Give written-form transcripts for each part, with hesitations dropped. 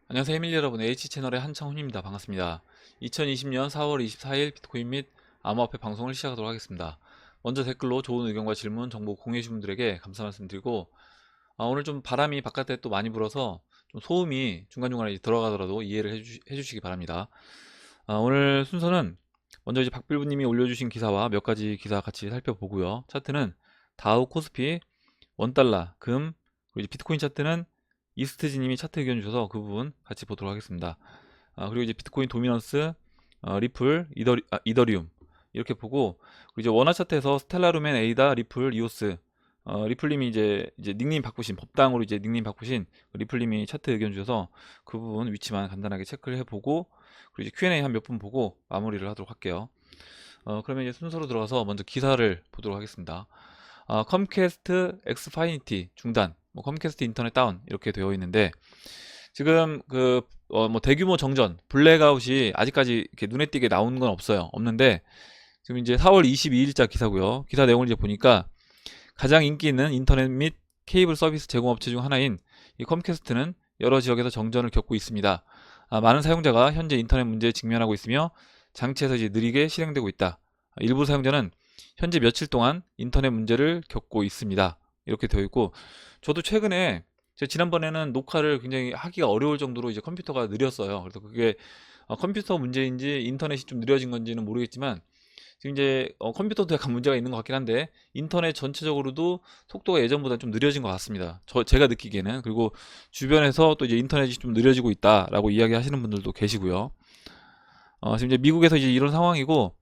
안녕하세요 해밀리 여러분, H채널의 한창훈입니다. 반갑습니다. 2020년 4월 24일 비트코인 및 암호화폐 방송을 시작하도록 하겠습니다. 먼저 댓글로 좋은 의견과 질문, 정보 공유해주신 분들에게 감사 말씀드리고, 오늘 좀 바람이 바깥에 또 많이 불어서 좀 소음이 중간중간에 이제 들어가더라도 이해를 해주시기 바랍니다. 오늘 순서는 먼저 이제 박빌부님이 올려주신 기사와 몇 가지 기사 같이 살펴보고요. 차트는 다우, 코스피, 원달러, 금, 그리고 이제 비트코인 차트는 이스트지님이 차트 의견 주셔서 그 부분 같이 보도록 하겠습니다. 그리고 이제 비트코인 도미넌스, 리플, 이더리움 이렇게 보고, 그리고 이제 원화 차트에서 스텔라루멘, 에이다, 리플, 이오스, 리플님이 이제 닉네임 바꾸신, 법당으로 이제 닉네임 바꾸신 리플님이 차트 의견 주셔서 그 부분 위치만 간단하게 체크를 해보고, 그리고 이제 Q&A 한 몇 분 보고 마무리를 하도록 할게요. 그러면 이제 순서로 들어가서 먼저 기사를 보도록 하겠습니다. 컴캐스트 엑스파이니티 중단, 뭐 컴캐스트 인터넷 다운 이렇게 되어 있는데, 지금 뭐 대규모 정전, 블랙아웃이 아직까지 이렇게 눈에 띄게 나온 건 없는데, 지금 이제 4월 22일자 기사고요. 기사 내용을 이제 보니까 가장 인기 있는 인터넷 및 케이블 서비스 제공업체 중 하나인 이 컴캐스트는 여러 지역에서 정전을 겪고 있습니다. 많은 사용자가 현재 인터넷 문제에 직면하고 있으며 장치에서 이제 느리게 실행되고 있다. 일부 사용자는 현재 며칠 동안 인터넷 문제를 겪고 있습니다. 이렇게 되어 있고, 저도 최근에 제가 지난번에는 녹화를 굉장히 하기가 어려울 정도로 이제 컴퓨터가 느렸어요. 그래서 그게 컴퓨터 문제인지 인터넷이 좀 느려진 건지는 모르겠지만, 지금 이제 컴퓨터도 약간 문제가 있는 것 같긴 한데 인터넷 전체적으로도 속도가 예전보다 좀 느려진 것 같습니다. 제가 느끼기에는. 그리고 주변에서 또 이제 인터넷이 좀 느려지고 있다라고 이야기하시는 분들도 계시고요. 지금 이제 미국에서 이제 이런 상황이고,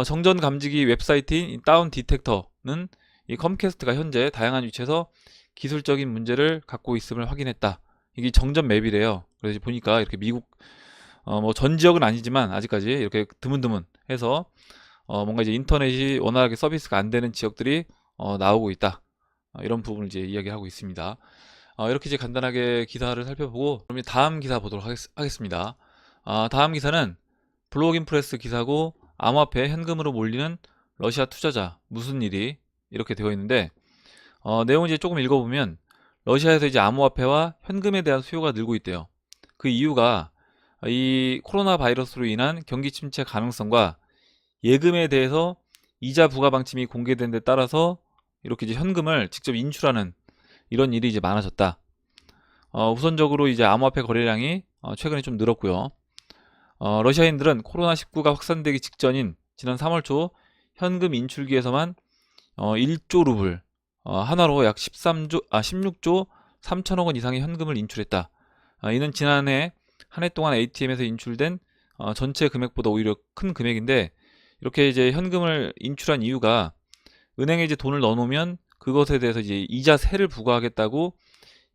정전 감지기 웹사이트인 다운 디텍터는 이 컴캐스트가 현재 다양한 위치에서 기술적인 문제를 갖고 있음을 확인했다. 이게 정전 맵이래요. 그래서 보니까 이렇게 미국 뭐 전 지역은 아니지만 아직까지 이렇게 드문드문 해서 뭔가 이제 인터넷이 원활하게 서비스가 안 되는 지역들이 나오고 있다. 이런 부분을 이제 이야기하고 있습니다. 이렇게 이제 간단하게 기사를 살펴보고, 그럼 이제 다음 기사 보도록 하겠습니다. 다음 기사는 블록인 프레스 기사고, 암호화폐 현금으로 몰리는 러시아 투자자 무슨 일이, 이렇게 되어 있는데, 내용을 이제 조금 읽어보면 러시아에서 이제 암호화폐와 현금에 대한 수요가 늘고 있대요. 그 이유가 이 코로나 바이러스로 인한 경기 침체 가능성과 예금에 대해서 이자 부과 방침이 공개된 데 따라서 이렇게 이제 현금을 직접 인출하는 이런 일이 이제 많아졌다. 우선적으로 이제 암호화폐 거래량이 최근에 좀 늘었고요. 러시아인들은 코로나19가 확산되기 직전인 지난 3월 초 현금 인출기에서만 1조 루블, 하나로 약 16조 3천억 원 이상의 현금을 인출했다. 이는 지난해 한 해 동안 ATM에서 인출된 전체 금액보다 오히려 큰 금액인데, 이렇게 이제 현금을 인출한 이유가 은행에 이제 돈을 넣어놓으면 그것에 대해서 이제 이자세를 부과하겠다고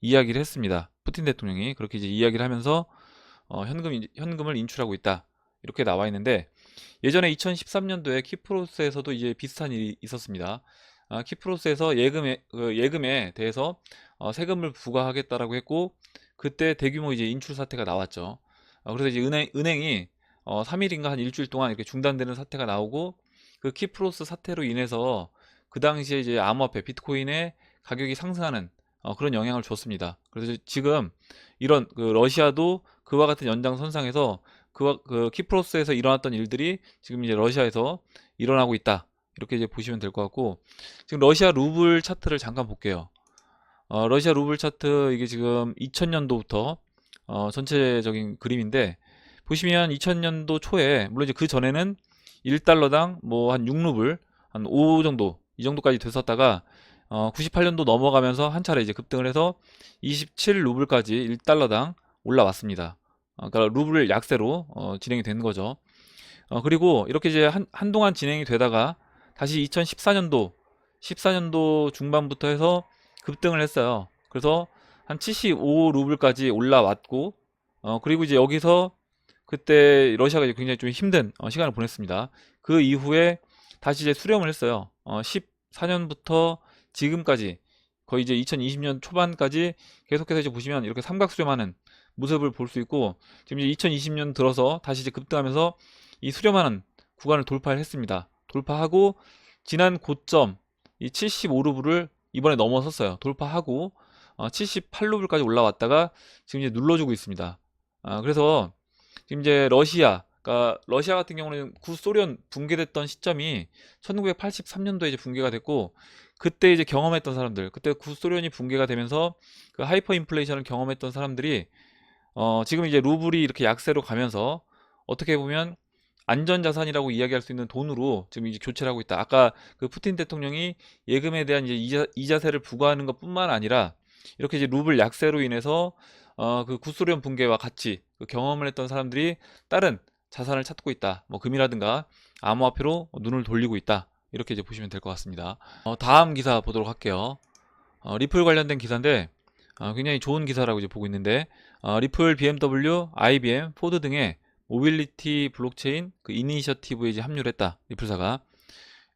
이야기를 했습니다. 푸틴 대통령이 그렇게 이제 이야기를 하면서 현금을 인출하고 있다. 이렇게 나와 있는데, 예전에 2013년도에 키프로스에서도 이제 비슷한 일이 있었습니다. 키프로스에서 예금에 대해서 세금을 부과하겠다라고 했고, 그때 대규모 이제 인출 사태가 나왔죠. 그래서 이제 은행이 3일인가 한 일주일 동안 이렇게 중단되는 사태가 나오고, 그 키프로스 사태로 인해서 그 당시에 이제 암호화폐 비트코인의 가격이 상승하는 그런 영향을 줬습니다. 그래서 지금 이런 러시아도 그와 같은 연장선상에서 그 키프로스에서 일어났던 일들이 지금 이제 러시아에서 일어나고 있다. 이렇게 이제 보시면 될 것 같고, 지금 러시아 루블 차트를 잠깐 볼게요. 러시아 루블 차트, 이게 지금 2000년도부터 전체적인 그림인데, 보시면 2000년도 초에, 물론 이제 그 전에는 1달러당 뭐 한 6루블, 한 5 정도, 이 정도까지 됐었다가 98년도 넘어가면서 한 차례 이제 급등을 해서 27루블까지 1달러당 올라왔습니다. 그러니까 루블 약세로 진행이 된 거죠. 그리고 이렇게 이제 한동안 진행이 되다가 다시 2014년도 중반부터 해서 급등을 했어요. 그래서 한 75루블까지 올라왔고, 그리고 이제 여기서 그때 러시아가 이제 굉장히 좀 힘든 시간을 보냈습니다. 그 이후에 다시 이제 수렴을 했어요. 14년부터 지금까지 거의 이제 2020년 초반까지 계속해서 이제 보시면 이렇게 삼각 수렴하는 모습을 볼 수 있고, 지금 이제 2020년 들어서 다시 이제 급등하면서 이 수렴하는 구간을 돌파를 했습니다. 돌파하고 지난 고점 이 75루블을 이번에 넘어섰어요. 돌파하고 78루블까지 올라왔다가 지금 이제 눌러주고 있습니다. 그래서 지금 이제 그러니까 러시아 같은 경우는 구소련 붕괴됐던 시점이 1983년도에 이제 붕괴가 됐고, 그때 이제 경험했던 사람들, 그때 구소련이 붕괴가 되면서 그 하이퍼 인플레이션을 경험했던 사람들이 지금 이제 루블이 이렇게 약세로 가면서 어떻게 보면 안전자산이라고 이야기할 수 있는 돈으로 지금 이제 교체를 하고 있다. 아까 그 푸틴 대통령이 예금에 대한 이제 이자세를 부과하는 것뿐만 아니라 이렇게 이제 루블 약세로 인해서 그 구소련 붕괴와 같이 그 경험을 했던 사람들이 다른 자산을 찾고 있다. 뭐 금이라든가 암호화폐로 눈을 돌리고 있다. 이렇게 이제 보시면 될 것 같습니다. 다음 기사 보도록 할게요. 리플 관련된 기사인데 굉장히 좋은 기사라고 이제 보고 있는데, 리플, BMW, IBM, 포드 등의 모빌리티 블록체인 그 이니셔티브에 이제 합류를 했다. 리플사가.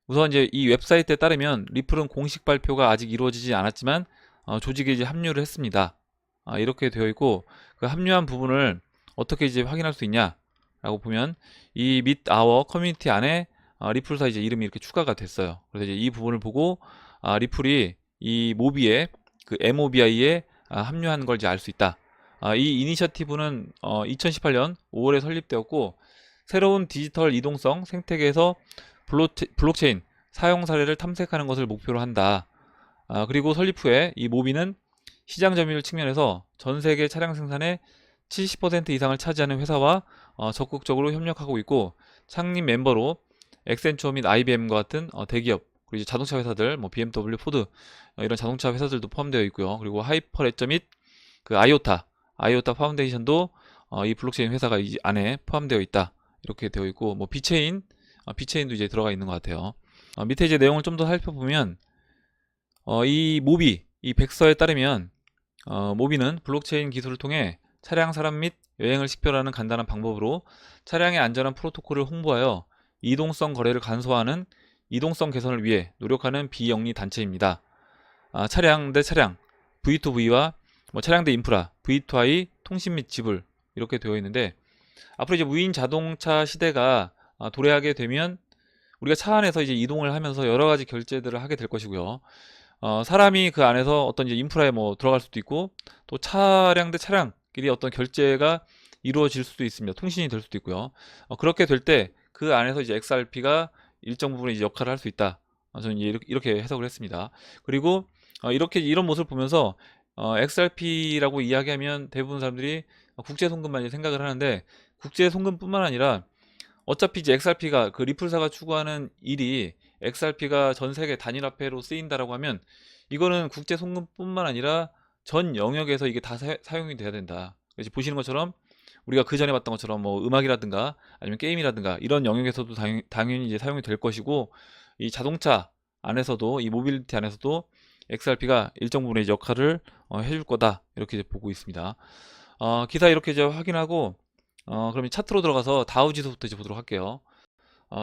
우선 이제 이 웹사이트에 따르면 리플은 공식 발표가 아직 이루어지지 않았지만 조직에 이제 합류를 했습니다. 이렇게 되어 있고, 그 합류한 부분을 어떻게 이제 확인할 수 있냐라고 보면 이 밋 아워 커뮤니티 안에 리플사 이제 이름이 이렇게 추가가 됐어요. 그래서 이제 이 부분을 보고 리플이 이 모비에 그 MOBI에 합류한 걸 이제 알 수 있다. 이 이니셔티브는 2018년 5월에 설립되었고, 새로운 디지털 이동성 생태계에서 블록체인 사용 사례를 탐색하는 것을 목표로 한다. 그리고 설립 후에 이 모비는 시장 점유율 측면에서 전 세계 차량 생산의 70% 이상을 차지하는 회사와 적극적으로 협력하고 있고, 창립 멤버로 엑센추어 및 IBM과 같은 대기업, 그리고 이제 자동차 회사들, 뭐 BMW, 포드 이런 자동차 회사들도 포함되어 있고요. 그리고 하이퍼레저 및 그 아이오타 파운데이션도 이 블록체인 회사가 이 안에 포함되어 있다. 이렇게 되어 있고, 뭐 비체인도 이제 들어가 있는 것 같아요. 밑에 이제 내용을 좀 더 살펴보면 이 모비, 이 백서에 따르면 모비는 블록체인 기술을 통해 차량, 사람 및 여행을 식별하는 간단한 방법으로 차량의 안전한 프로토콜을 홍보하여 이동성 거래를 간소화하는 이동성 개선을 위해 노력하는 비영리 단체입니다. 차량 대 차량, V2V와 뭐 차량 대 인프라, V2I, 통신 및 지불 이렇게 되어 있는데, 앞으로 이제 무인 자동차 시대가 도래하게 되면 우리가 차 안에서 이제 이동을 하면서 여러 가지 결제들을 하게 될 것이고요. 사람이 그 안에서 어떤 이제 인프라에 뭐 들어갈 수도 있고, 또 차량 대 차량끼리 어떤 결제가 이루어질 수도 있습니다. 통신이 될 수도 있고요. 그렇게 될 때 그 안에서 이제 XRP가 일정 부분 이제 역할을 할 수 있다. 저는 이렇게 해석을 했습니다. 그리고 이렇게 이런 모습을 보면서 XRP라고 이야기하면 대부분 사람들이 국제 송금만 이제 생각을 하는데, 국제 송금뿐만 아니라 어차피 이제 XRP가 그 리플사가 추구하는 일이 XRP가 전 세계 단일 화폐로 쓰인다라고 하면 이거는 국제 송금뿐만 아니라 전 영역에서 이게 다 사용이 돼야 된다. 그래서 보시는 것처럼 우리가 그 전에 봤던 것처럼 뭐 음악이라든가 아니면 게임이라든가 이런 영역에서도 당연히 이제 사용이 될 것이고, 이 자동차 안에서도 이 모빌리티 안에서도 XRP가 일정 부분의 역할을 해줄 거다. 이렇게 이제 보고 있습니다. 기사 이렇게 이제 확인하고 그럼 차트로 들어가서 다우 지수부터 이제 보도록 할게요.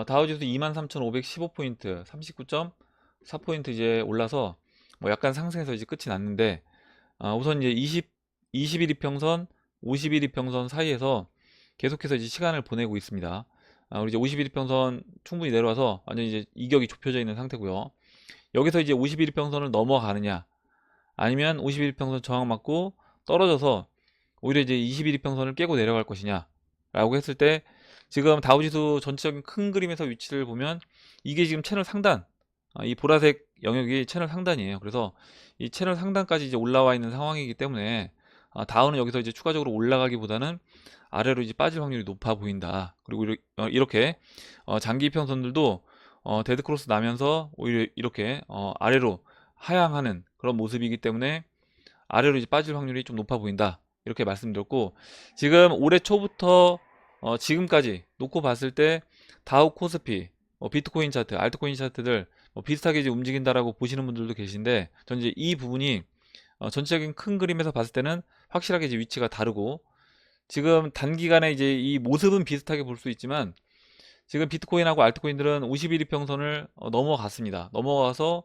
다우 지수 23,515포인트, 39.4포인트 이제 올라서 뭐 약간 상승해서 이제 끝이 났는데, 우선 이제 21 이평선, 51 이평선 사이에서 계속해서 이제 시간을 보내고 있습니다. 우리 이제 51 이평선 충분히 내려와서 완전 이제 이격이 좁혀져 있는 상태고요. 여기서 이제 51 이평선을 넘어가느냐, 아니면 51 이평선 저항 맞고 떨어져서 오히려 이제 21 이평선을 깨고 내려갈 것이냐 라고 했을 때, 지금 다우지수 전체적인 큰 그림에서 위치를 보면 이게 지금 채널 상단, 이 보라색 영역이 채널 상단이에요. 그래서 이 채널 상단까지 이제 올라와 있는 상황이기 때문에 다우는 여기서 이제 추가적으로 올라가기보다는 아래로 이제 빠질 확률이 높아 보인다. 그리고 이렇게 장기 이평선들도 데드 크로스 나면서 오히려 이렇게 아래로 하향하는 그런 모습이기 때문에 아래로 이제 빠질 확률이 좀 높아 보인다. 이렇게 말씀드렸고, 지금 올해 초부터 지금까지 놓고 봤을 때 다우, 코스피, 비트코인 차트, 알트코인 차트들 비슷하게 이제 움직인다라고 보시는 분들도 계신데, 전 이제 이 부분이 전체적인 큰 그림에서 봤을 때는 확실하게 이제 위치가 다르고, 지금 단기간에 이제 이 모습은 비슷하게 볼 수 있지만 지금 비트코인하고 알트코인들은 51 이평선을 넘어갔습니다. 넘어가서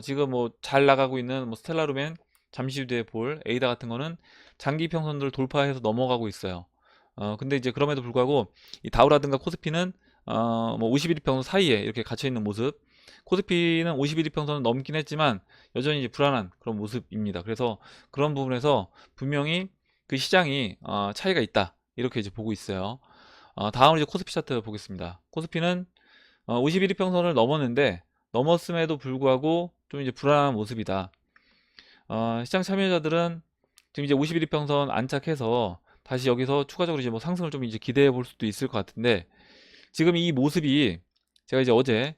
지금 뭐 잘 나가고 있는 뭐 스텔라루멘, 잠시 뒤에 볼 에이다 같은 거는 장기 이평선들을 돌파해서 넘어가고 있어요. 근데 이제 그럼에도 불구하고 이 다우라든가 코스피는 뭐 51 이평선 사이에 이렇게 갇혀 있는 모습. 코스피는 51 이평선을 넘긴 했지만 여전히 이제 불안한 그런 모습입니다. 그래서 그런 부분에서 분명히 그 시장이 차이가 있다. 이렇게 이제 보고 있어요. 다음으로 이제 코스피 차트 보겠습니다. 코스피는 51이평선을 넘었는데 넘었음에도 불구하고 좀 이제 불안한 모습이다. 시장 참여자들은 지금 이제 51이평선 안착해서 다시 여기서 추가적으로 이제 뭐 상승을 좀 이제 기대해 볼 수도 있을 것 같은데, 지금 이 모습이 제가 이제 어제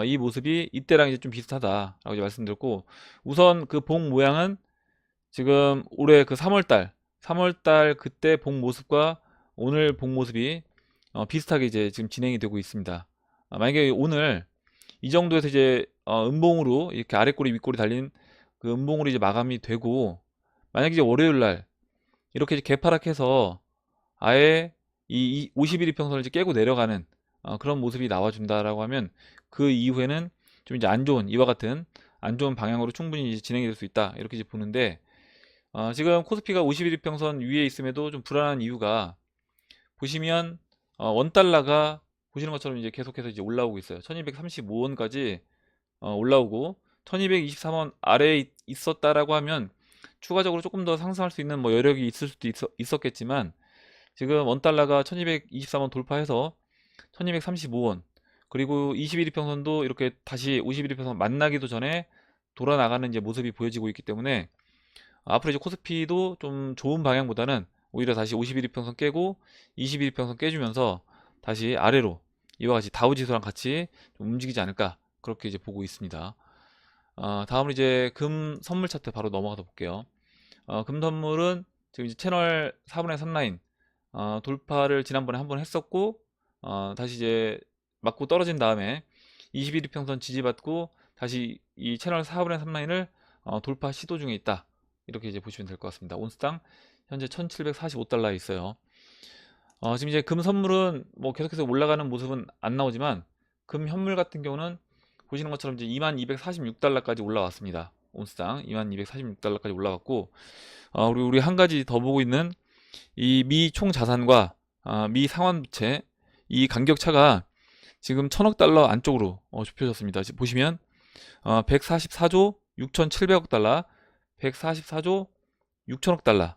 이 모습이 이때랑 이제 좀 비슷하다라고 이제 말씀드렸고, 우선 그 봉 모양은 지금 올해 그 3월달 그때 봉 모습과 오늘 봉 모습이 비슷하게 이제 지금 진행이 되고 있습니다. 만약에 오늘 이 정도에서 이제 음봉으로 이렇게 아랫꼬리 윗꼬리 달린 그 음봉으로 이제 마감이 되고, 만약에 이제 월요일 날 이렇게 이제 개파락해서 아예 이 51이평선을 이제 깨고 내려가는 그런 모습이 나와준다라고 하면, 그 이후에는 좀 이제 안 좋은, 이와 같은 안 좋은 방향으로 충분히 이제 진행이 될 수 있다, 이렇게 이제 보는데, 지금 코스피가 51이평선 위에 있음에도 좀 불안한 이유가, 보시면 원달러가 보시는 것처럼 이제 계속해서 이제 올라오고 있어요. 1235원까지 올라오고, 1223원 아래에 있었다라고 하면 추가적으로 조금 더 상승할 수 있는 뭐 여력이 있을 수도 있었겠지만, 지금 원달러가 1223원 돌파해서 1235원, 그리고 21이평선도 이렇게 다시 51이평선 만나기도 전에 돌아 나가는 이제 모습이 보여지고 있기 때문에, 앞으로 이제 코스피도 좀 좋은 방향보다는 오히려 다시 51이평선 깨고 21이평선 깨주면서 다시 아래로 이와 같이 다우지수랑 같이 좀 움직이지 않을까, 그렇게 이제 보고 있습니다. 다음으로 이제 금 선물 차트 바로 넘어가서 볼게요. 금 선물은 지금 이제 채널 4분의 3 라인 돌파를 지난번에 한번 했었고, 다시 이제 맞고 떨어진 다음에 21이평선 지지받고 다시 이 채널 4분의 3 라인을 돌파 시도 중에 있다, 이렇게 이제 보시면 될 것 같습니다. 온스당 현재 1745달러에 있어요. 지금 이제 금 선물은 뭐 계속해서 올라가는 모습은 안 나오지만, 금 현물 같은 경우는 보시는 것처럼 이제 2246달러까지 올라왔습니다. 온스당 2246달러까지 올라갔고, 우리 한 가지 더 보고 있는 이 미 총자산과 미 상환부채, 이 간격차가 지금 1000억 달러 안쪽으로 좁혀졌습니다. 지금 보시면 144조 6,700억 달러, 144조 6천억 달러.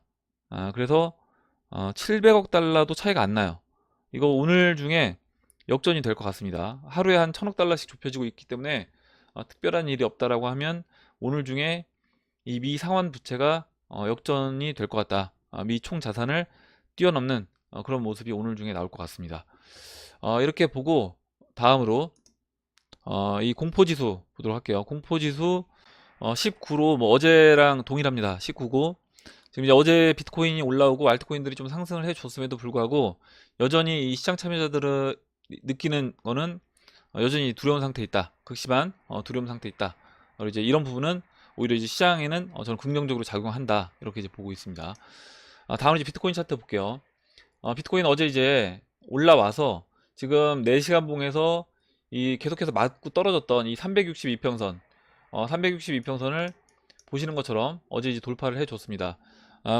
그래서 700억 달러도 차이가 안 나요. 이거 오늘 중에 역전이 될 것 같습니다. 하루에 한 1000억 달러씩 좁혀지고 있기 때문에 특별한 일이 없다라고 하면 오늘 중에 이 미 상환 부채가 역전이 될 것 같다. 미 총 자산을 뛰어넘는 그런 모습이 오늘 중에 나올 것 같습니다. 이렇게 보고 다음으로 이 공포지수 보도록 할게요. 공포지수 19로 뭐 어제랑 동일합니다. 19고, 지금 이제 어제 비트코인이 올라오고 알트코인들이 좀 상승을 해줬음에도 불구하고 여전히 이 시장 참여자들은 느끼는 거는 여전히 두려운 상태에 있다. 극심한 두려움 상태에 있다. 이제 이런 부분은 오히려 이제 시장에는 저는 긍정적으로 작용한다, 이렇게 이제 보고 있습니다. 다음으로 이제 비트코인 차트 볼게요. 비트코인 어제 이제 올라와서 지금 4시간 봉에서 이 계속해서 맞고 떨어졌던 이 362평선, 362평선을 보시는 것처럼 어제 이제 돌파를 해줬습니다.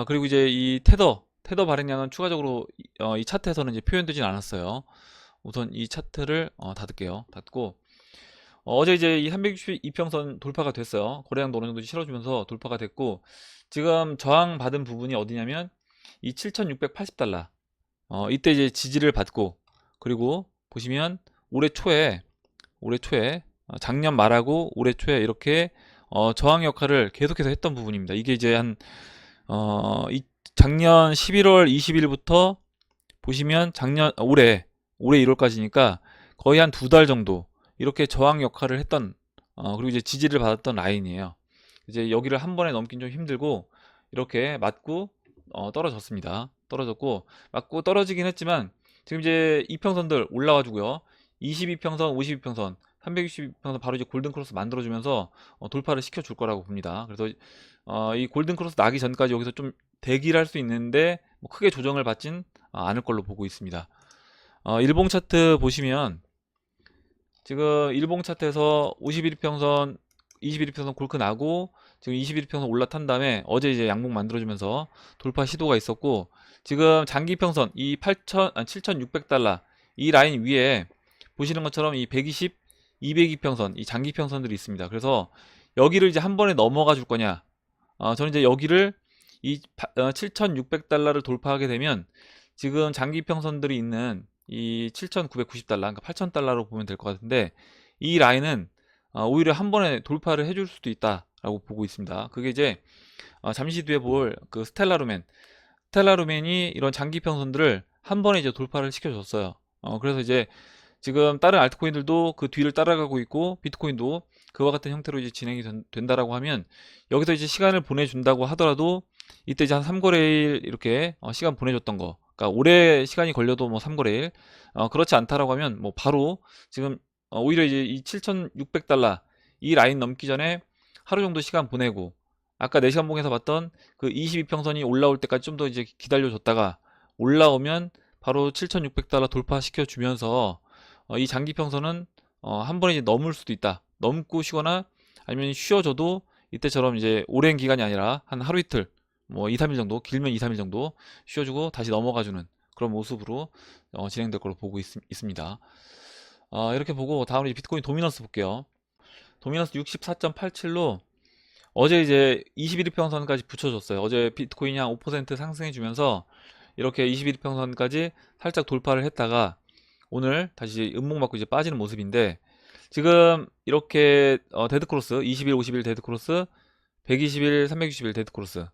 그리고 이제 이 테더 발행량은 추가적으로 이 차트에서는 이제 표현되진 않았어요. 우선 이 차트를 닫을게요. 닫고, 어제 이제 이 362평선 돌파가 됐어요. 거래량도 어느 정도 실어주면서 돌파가 됐고, 지금 저항 받은 부분이 어디냐면 이 7,680달러, 이때 이제 지지를 받고, 그리고 보시면 올해 초에 작년 말하고 올해 초에 이렇게 저항 역할을 계속해서 했던 부분입니다. 이게 이제 작년 11월 20일부터 보시면 올해 1월까지니까 거의 한 2달 정도 이렇게 저항 역할을 했던, 그리고 이제 지지를 받았던 라인이에요. 이제 여기를 한 번에 넘긴 좀 힘들고 이렇게 맞고 떨어졌습니다. 떨어졌고 맞고 떨어지긴 했지만, 지금 이제 이평선들 올라와주고요. 22평선, 52평선, 360평선 바로 이제 골든 크로스 만들어주면서 돌파를 시켜줄 거라고 봅니다. 그래서 이 골든 크로스 나기 전까지 여기서 좀 대기를 할 수 있는데 뭐 크게 조정을 받진 않을 걸로 보고 있습니다. 일봉 차트 보시면 지금 일봉 차트에서 51평선, 21평선 골크 나고 지금 21평선 올라탄 다음에 어제 이제 양봉 만들어주면서 돌파 시도가 있었고, 지금 장기평선 이 7,600달러 이 라인 위에 보시는 것처럼 이 120, 202평선 이 장기평선들이 있습니다. 그래서 여기를 이제 한 번에 넘어가 줄 거냐, 저는 이제 여기를 이 7,600달러를 돌파하게 되면 지금 장기 평선들이 있는 이 7,990달러, 그러니까 8,000달러로 보면 될 것 같은데, 이 라인은 오히려 한 번에 돌파를 해줄 수도 있다라고 보고 있습니다. 그게 이제 잠시 뒤에 볼 그 스텔라루멘이 이런 장기 평선들을 한 번에 이제 돌파를 시켜줬어요. 그래서 이제 지금 다른 알트코인들도 그 뒤를 따라가고 있고, 비트코인도 그와 같은 형태로 이제 진행이 된다라고 하면, 여기서 이제 시간을 보내준다고 하더라도 이때 이제 한 3거래일 이렇게 시간 보내줬던 거, 그러니까 오래 시간이 걸려도 뭐 3거래일, 그렇지 않다라고 하면 뭐 바로 지금 오히려 이제 이 7,600달러 이 라인 넘기 전에 하루 정도 시간 보내고, 아까 4시간 봉에서 봤던 그 22평선이 올라올 때까지 좀 더 이제 기다려줬다가 올라오면 바로 7,600달러 돌파시켜 주면서 이 장기 평선은 한 번에 이제 넘을 수도 있다. 넘고 쉬거나 아니면 쉬어져도 이때처럼 이제 오랜 기간이 아니라 한 하루 이틀, 뭐 2, 3일 정도, 길면 2, 3일 정도 쉬어주고 다시 넘어가주는 그런 모습으로 진행될 걸로 보고 있습니다. 이렇게 보고 다음으로 비트코인 도미넌스 볼게요. 도미넌스 64.87로 어제 이제 21일평선까지 붙여줬어요. 어제 비트코인이 한 5% 상승해주면서 이렇게 21일평선까지 살짝 돌파를 했다가 오늘 다시 음봉 맞고 이제 빠지는 모습인데, 지금 이렇게 데드크로스 20일, 50일 데드크로스, 120일, 360일 데드크로스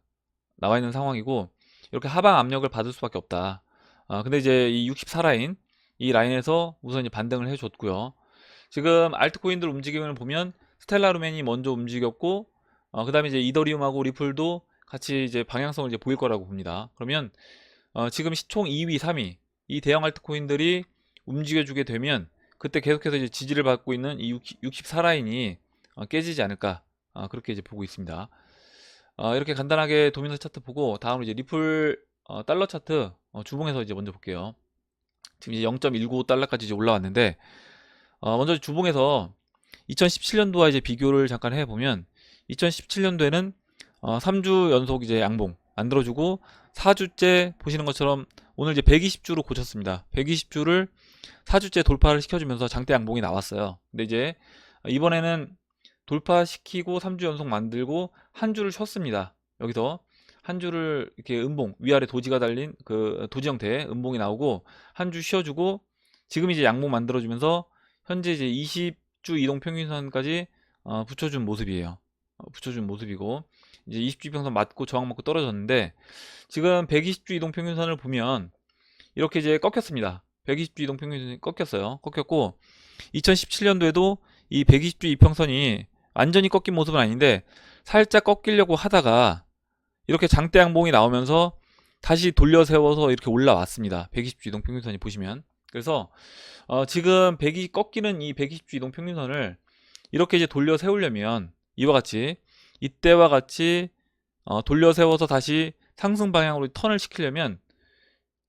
나와 있는 상황이고, 이렇게 하방 압력을 받을 수밖에 없다. 근데 이제 이 64라인 이 라인에서 우선 이제 반등을 해줬고요. 지금 알트코인들 움직임을 보면 스텔라루멘이 먼저 움직였고, 그 다음에 이제 이더리움하고 리플도 같이 이제 방향성을 이제 보일 거라고 봅니다. 그러면 지금 시총 2위, 3위 이 대형 알트코인들이 움직여주게 되면 그때 계속해서 이제 지지를 받고 있는 이 64라인이 깨지지 않을까, 그렇게 이제 보고 있습니다. 이렇게 간단하게 도미노 차트 보고 다음으로 이제 리플 달러 차트 주봉에서 이제 먼저 볼게요. 지금 이제 0.195달러까지 이제 올라왔는데, 먼저 주봉에서 2017년도와 이제 비교를 잠깐 해보면 2017년도에는 3주 연속 이제 양봉 만들어주고 4주째 보시는 것처럼 오늘 이제 120주로 고쳤습니다. 120주를 4주째 돌파를 시켜주면서 장대 양봉이 나왔어요. 근데 이제 이번에는 돌파시키고 3주 연속 만들고 한 주를 쉬었습니다. 여기서 한 주를 이렇게 음봉, 위아래 도지가 달린 그 도지 형태의 음봉이 나오고 한 주 쉬어주고 지금 이제 양봉 만들어주면서 현재 이제 20주 이동 평균선까지 붙여준 모습이에요. 붙여준 모습이고, 이제 20주 평선 맞고 저항 맞고 떨어졌는데, 지금 120주 이동 평균선을 보면 이렇게 이제 꺾였습니다. 120주 이동 평균선이 꺾였어요. 꺾였고 2017년도에도 이 120주 이평선이 완전히 꺾인 모습은 아닌데 살짝 꺾이려고 하다가 이렇게 장대 양봉이 나오면서 다시 돌려 세워서 이렇게 올라왔습니다. 120주 이동 평균선이 보시면. 그래서 지금 꺾이는 이 120주 이동 평균선을 이렇게 이제 돌려 세우려면 이와 같이, 이때와 같이 돌려 세워서 다시 상승 방향으로 턴을 시키려면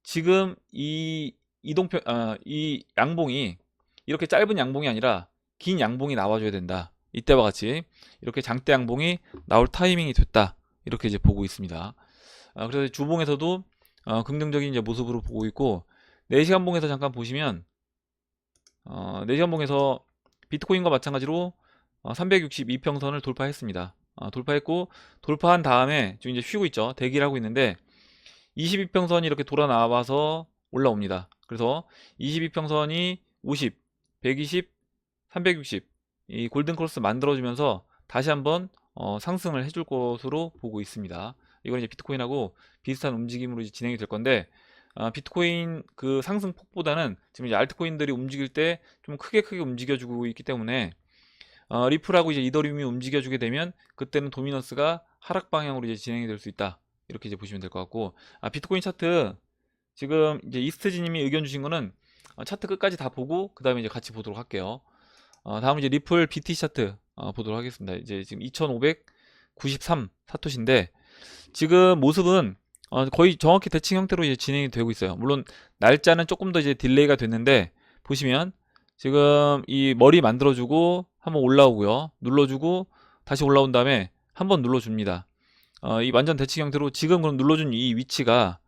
지금 이 이 양봉이 이렇게 짧은 양봉이 아니라 긴 양봉이 나와줘야 된다. 이때와 같이 이렇게 장대 양봉이 나올 타이밍이 됐다. 이렇게 이제 보고 있습니다. 그래서 주봉에서도 긍정적인 이제 모습으로 보고 있고, 4시간 봉에서 잠깐 보시면 4시간 봉에서 비트코인과 마찬가지로 362평선을 돌파했습니다. 돌파했고 돌파한 다음에 지금 이제 쉬고 있죠. 대기를 하고 있는데 22평선이 이렇게 돌아 나와서 올라옵니다. 그래서 22평선이 50, 120, 360 이 골든 크로스 만들어주면서 다시 한번 상승을 해줄 것으로 보고 있습니다. 이건 이제 비트코인하고 비슷한 움직임으로 이제 진행이 될 건데, 비트코인 그 상승 폭보다는 지금 이제 알트코인들이 움직일 때 좀 크게 움직여주고 있기 때문에 리플하고 이제 이더리움이 움직여주게 되면 그때는 도미넌스가 하락 방향으로 이제 진행이 될 수 있다. 이렇게 이제 보시면 될 것 같고, 비트코인 차트 지금 이제 이스트지님이 의견 주신 거는 차트 끝까지 다 보고 그 다음에 이제 같이 보도록 할게요. 다음 이제 리플 BT 차트 보도록 하겠습니다. 이제 지금 2593 사토시인데 지금 모습은 거의 정확히 대칭 형태로 이제 진행이 되고 있어요. 물론 날짜는 조금 더 이제 딜레이가 됐는데 보시면 지금 이 머리 만들어주고 한번 올라오고요. 눌러주고 다시 올라온 다음에 한번 눌러줍니다. 이 완전 대칭 형태로 지금 그럼 눌러준 이 위치가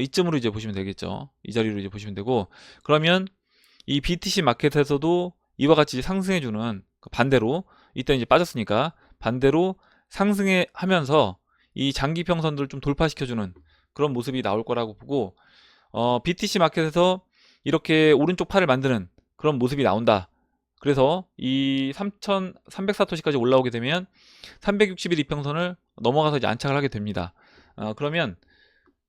이쯤으로 이제 보시면 되겠죠. 이 자리로 이제 보시면 되고, 그러면 이 BTC 마켓에서도 이와 같이 상승해주는 반대로, 이때 이제 빠졌으니까 반대로 상승해 하면서 이 장기 평선들을 좀 돌파시켜주는 그런 모습이 나올 거라고 보고, BTC 마켓에서 이렇게 오른쪽 팔을 만드는 그런 모습이 나온다. 그래서 이 3,300사토시까지 올라오게 되면 360일 이평선을 넘어가서 이제 안착을 하게 됩니다. 그러면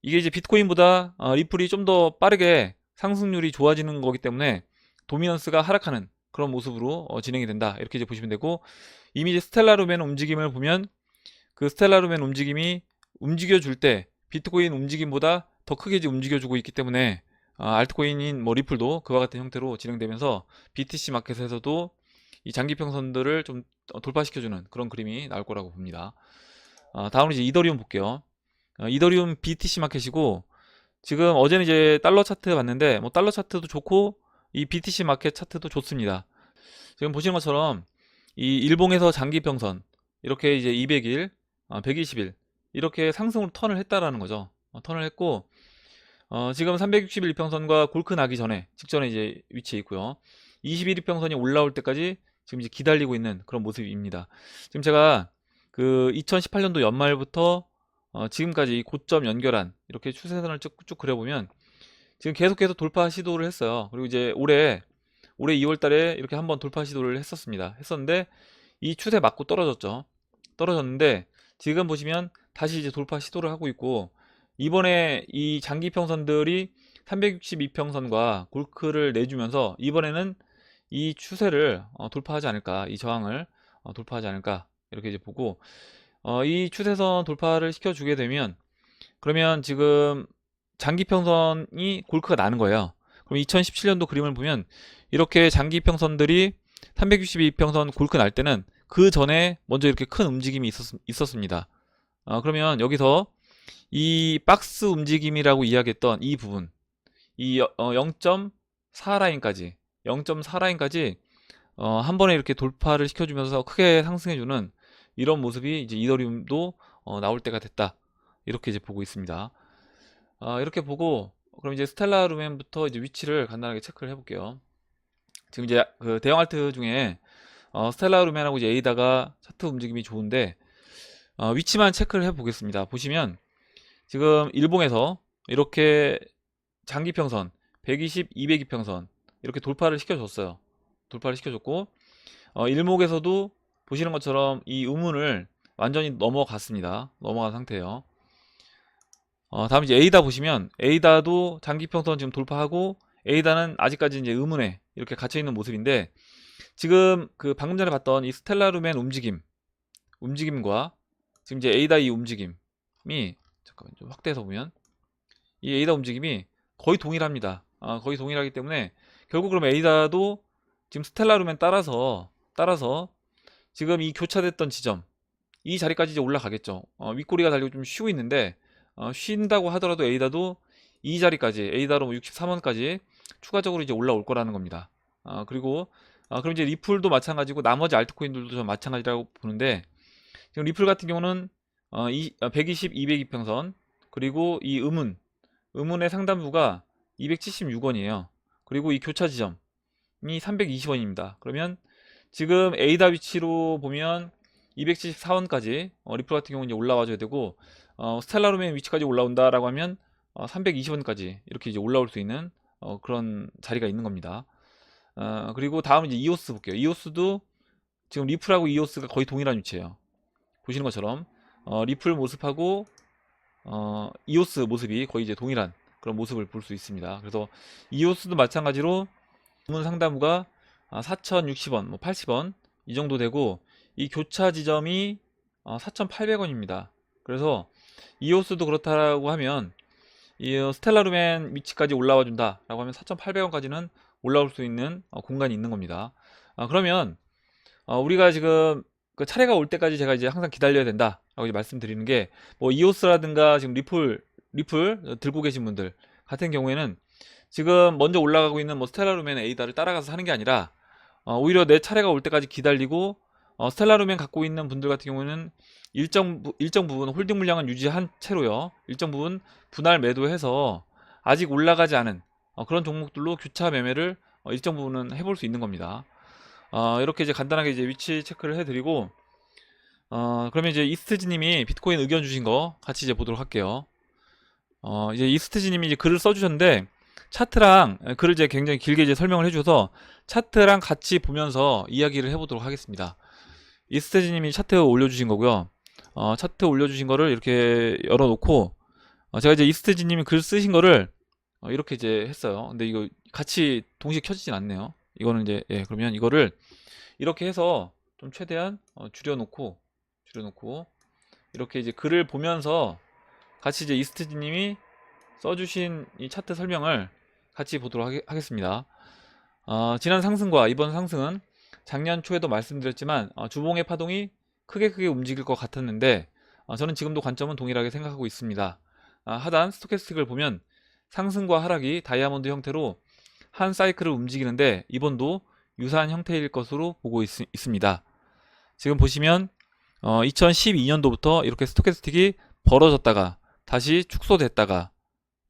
이게 이제 비트코인보다 리플이 좀 더 빠르게 상승률이 좋아지는 거기 때문에 도미넌스가 하락하는 그런 모습으로 진행이 된다. 이렇게 이제 보시면 되고, 이미 이제 스텔라루멘 움직임을 보면 그 스텔라루멘 움직임이 움직여줄 때 비트코인 움직임보다 더 크게 이제 움직여주고 있기 때문에 알트코인인 뭐 리플도 그와 같은 형태로 진행되면서 BTC 마켓에서도 이 장기평선들을 좀 돌파시켜주는 그런 그림이 나올 거라고 봅니다. 다음으로 이제 이더리움 볼게요. 이더리움 BTC 마켓이고, 지금 어제는 이제 달러 차트 봤는데 뭐 달러 차트도 좋고 이 BTC 마켓 차트도 좋습니다. 지금 보시는 것처럼 이 일봉에서 장기평선 이렇게 이제 200일, 120일 이렇게 상승으로 턴을 했다라는 거죠. 턴을 했고, 지금 360일 이평선과 골크 나기 전에 직전에 이제 위치해 있고요. 21일 이평선이 올라올 때까지 지금 이제 기다리고 있는 그런 모습입니다. 지금 제가 그 2018년도 연말부터 지금까지 고점 연결한 이렇게 추세선을 쭉 그려보면 지금 계속해서 돌파 시도를 했어요. 그리고 이제 올해 2월 달에 이렇게 한번 돌파 시도를 했었는데 이 추세 맞고 떨어졌죠. 떨어졌는데 지금 보시면 다시 이제 돌파 시도를 하고 있고, 이번에 이 장기 평선들이 362평선과 골크를 내주면서 이번에는 이 추세를 돌파하지 않을까, 이 저항을 돌파하지 않을까 이렇게 이제 보고, 이 추세선 돌파를 시켜주게 되면 그러면 지금 장기평선이 골크가 나는 거예요. 그럼 2017년도 그림을 보면 이렇게 장기평선들이 362평선 골크 날 때는 그 전에 먼저 이렇게 큰 움직임이 있었습니다. 그러면 여기서 이 박스 움직임이라고 이야기했던 이 부분, 이 0.4 라인까지 0.4 라인까지 한 번에 이렇게 돌파를 시켜주면서 크게 상승해주는 이런 모습이 이제 이더리움도 나올 때가 됐다. 이렇게 이제 보고 있습니다. 이렇게 보고 그럼 이제 스텔라 루멘부터 이제 위치를 간단하게 체크를 해볼게요. 지금 이제 그 대형 알트 중에 스텔라 루멘하고 이제 에이다가 차트 움직임이 좋은데 위치만 체크를 해보겠습니다. 보시면 지금 일봉에서 이렇게 장기평선 120, 200이평선 이렇게 돌파를 시켜줬어요. 돌파를 시켜줬고, 일목에서도 보시는 것처럼 이 음운을 완전히 넘어갔습니다. 넘어간 상태예요. 다음 이제 에이다 보시면 에이다도 장기평선 지금 돌파하고, 에이다는 아직까지 이제 음운에 이렇게 갇혀 있는 모습인데, 지금 그 방금 전에 봤던 이 스텔라루멘 움직임과 지금 이제 에이다 이 움직임이, 잠깐만 좀 확대해서 보면 이 에이다 움직임이 거의 동일합니다. 거의 동일하기 때문에 결국 그럼 에이다도 지금 스텔라루멘 따라서 지금 이 교차됐던 지점 이 자리까지 이제 올라가겠죠. 윗꼬리가 달리고 좀 쉬고 있는데, 쉰다고 하더라도 에이다도 이 자리까지, 에이다로 63원까지 추가적으로 이제 올라올 거라는 겁니다. 그리고 그럼 이제 리플도 마찬가지고 나머지 알트코인들도 좀 마찬가지라고 보는데, 지금 리플 같은 경우는 120, 200이평선 그리고 이 음운의 상단부가 276원이에요. 그리고 이 교차 지점이 320원입니다. 그러면 지금 에이다 위치로 보면 274원까지 리플 같은 경우는 이제 올라와줘야 되고, 스텔라루멘 위치까지 올라온다라고 하면 320원까지 이렇게 이제 올라올 수 있는 그런 자리가 있는 겁니다. 그리고 다음 이제 이오스 볼게요. 이오스도 지금 리플하고 이오스가 거의 동일한 위치예요. 보시는 것처럼 리플 모습하고 이오스 모습이 거의 이제 동일한 그런 모습을 볼 수 있습니다. 그래서 이오스도 마찬가지로 주문 상단부가 4,060원, 뭐 80원 이 정도 되고, 이 교차 지점이 4,800원입니다. 그래서 이오스도 그렇다고 하면 이 스텔라루멘 위치까지 올라와 준다라고 하면 4,800원까지는 올라올 수 있는 공간이 있는 겁니다. 그러면 우리가 지금 그 차례가 올 때까지 제가 이제 항상 기다려야 된다라고 이제 말씀드리는 게, 뭐 이오스라든가 지금 리플 들고 계신 분들 같은 경우에는 지금 먼저 올라가고 있는 뭐 스텔라루멘 에이다를 따라가서 하는 게 아니라 오히려 내 차례가 올 때까지 기다리고, 스텔라루멘 갖고 있는 분들 같은 경우는 일정 부분 홀딩 물량은 유지한 채로요, 일정 부분 분할 매도해서 아직 올라가지 않은 그런 종목들로 교차 매매를 일정 부분은 해볼 수 있는 겁니다. 이렇게 이제 간단하게 이제 위치 체크를 해드리고, 그러면 이제 이스트지님이 비트코인 의견 주신 거 같이 이제 보도록 할게요. 이제 이스트지님이 이제 글을 써주셨는데 차트랑 글을 이제 굉장히 길게 이제 설명을 해줘서 차트랑 같이 보면서 이야기를 해보도록 하겠습니다. 이스트지님이 차트 올려주신 거고요. 차트 올려주신 거를 이렇게 열어놓고 제가 이제 이스트지님이 글 쓰신 거를 이렇게 이제 했어요. 근데 이거 같이 동시에 켜지진 않네요. 이거는 이제 그러면 이거를 이렇게 해서 좀 최대한 줄여놓고 이렇게 이제 글을 보면서 같이 이제 이스트지님이 써주신 이 차트 설명을 같이 보도록 하겠습니다. 지난 상승과 이번 상승은 작년 초에도 말씀드렸지만 주봉의 파동이 크게 움직일 것 같았는데 저는 지금도 관점은 동일하게 생각하고 있습니다. 하단 스토캐스틱을 보면 상승과 하락이 다이아몬드 형태로 한 사이클을 움직이는데 이번도 유사한 형태일 것으로 보고 있습니다. 지금 보시면 2012년도부터 이렇게 스토캐스틱이 벌어졌다가 다시 축소됐다가